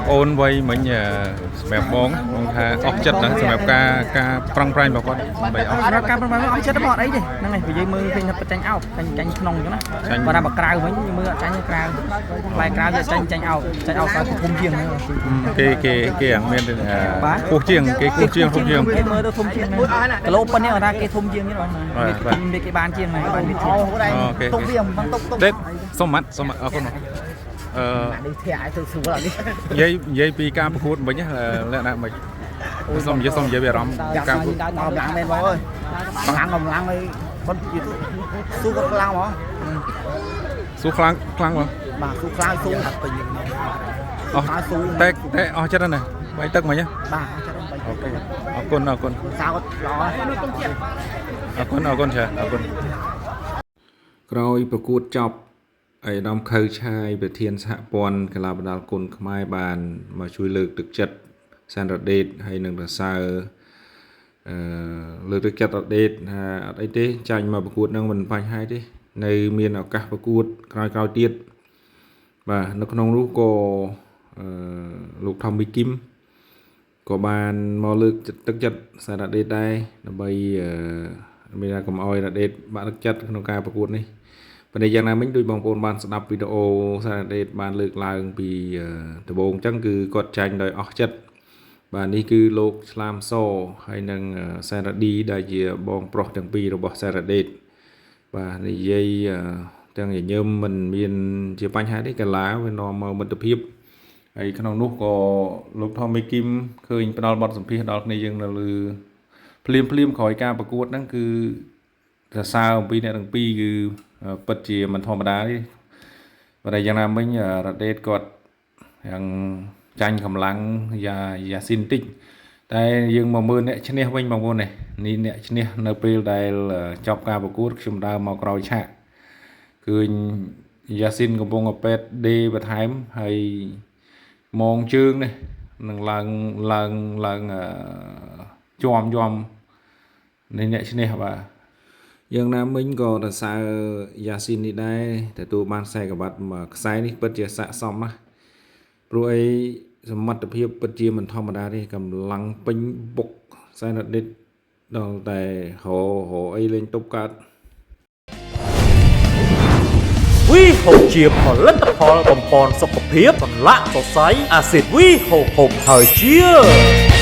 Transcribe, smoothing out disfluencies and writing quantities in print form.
โอนไว้เหมือนแบบมองថាអស់ចិត្តណាសម្រាប់ការប្រឹងប្រែងរបស់គាត់ដើម្បីអស់សម្រាប់ការប្រឹងប្រែងអស់ចិត្តមកអីទេហ្នឹងហើយនិយាយមើលឃើញថាចាញ់អោបចាញ់ក្នុងអញ្ចឹងណាគាត់ថាបើក្រៅវិញមើលអត់ចាញ់ក្រៅផ្លែក្រៅវាចាញ់អោបក្រៅធំជាងហ្នឹងគេអាមានគោះជាងគេគោះជាងធំជាងគេមើលទៅធំជាងហ្នឹងគីឡូប៉ុណ្ណេះគាត់ថាគេធំជាងនេះបងគេបានជាងហ្នឹងបានវាជាងទុកវាមិនទុកទេសុំអរគុណនេះធាក់ឲ្យទៅស្រួលអត់នេះនិយាយពីការប្រកួតវិញលក្ខណៈមិនសុំនិយាយពីអារម្មណ៍ការកម្លាំងមែនបងអើយកម្លាំងអីគាត់ស៊ូគាត់ខ្លាំងហ្មងស៊ូខ្លាំងហ្មងបាទស៊ូខ្លាំងស៊ូអត់ពេញអស់ស៊ូតែអស់ចិត្តណាស់បាយទឹកមិញបាទអស់ចិត្តអូខេអរគុណសៅគាត់ល្អអរគុណច្រើនអរគុណក្រោយប្រកួតចប់ឯកឧត្តមខៅឆាយប្រធានសហព័ន្ធកីឡាបណ្ដាលគុណខ្មែរបានមកជួយលើកទឹកចិត្តសានរ៉ាដេតហើយនឹងប្រសើរលើកទឹកចិត្តរ៉ាដេតថាអត់អីទេចាញ់មកប្រកួតនឹងមិនបញ្ហាទេនៅមានឱកាសប្រកួតក្រោយទៀតបាទនៅក្នុងនោះក៏លោកថមមីគីមក៏បានមកលើកទឹកចិត្តសានរ៉ាដេតដែរដើម្បីមានថាកុំអោយរ៉ាដេតបាក់ទឹកចិត្តក្នុងការប្រកួតនេះប៉ុន្តែយ៉ាងណាមិញដូចបងប្អូនបានស្ដាប់វីដេអូសារ៉ាដេតបានលើកឡើងពីដំបូងអញ្ចឹងគឺគាត់ចាញ់ដោយអស់ចិត្តបាទនេះគឺលោកឆ្លាមសហើយនឹងសារ៉ាឌីដែលជាបងប្រុសទាំងពីររបស់សារ៉ាដេតបាទនិយាយទាំងញញឹមមិនមានជាបញ្ហាទេកីឡាវានាំមកមិត្តភាពហើយក្នុងនោះក៏លោកថមមីគីមឃើញផ្ដល់បទសម្ភាសន៍ដល់គ្នាយើងនៅលើភ្លាមក្រោយការប្រកួតហ្នឹងគឺសរសើរអំពីអ្នកទាំងពីរគឺពិតជាមិនធម្មតាទេបើតែយ៉ាងណាមិញរ៉ាដេតគាត់យ៉ាងចាញ់កម្លាំងយ៉ាស៊ីនតិចតែយើងមកមើលអ្នកឈ្នះវិញបងប្អូននេះអ្នកឈ្នះនៅពេលដែលចប់ការប្រកួតខ្ញុំដើរមកក្រោយឆាកឃើញយ៉ាស៊ីនកំពុងអពេតដេបន្ថែមហើយមងជើងនេះនឹងឡើងជាប់នៃអ្នកឈ្នះបាទយ៉ាងណាមិញក៏សរសើរយ៉ាស៊ីននេះដែរទទួលបានខ្សែក្រវ៉ាត់មួយខ្សែនេះពិតជាស័ក្តិសមណាស់ព្រោះអីសមត្ថភាពពិតជាមិនធម្មតាទេកម្លាំងពេញបុកខ្សែរ៉ាដេតដល់តែរអីលេងតុបកើតវីហូបជាផលិតផលបំពន់សុខភាពសន្លាក់សរសៃអាស៊ីតវីហូបហើយជា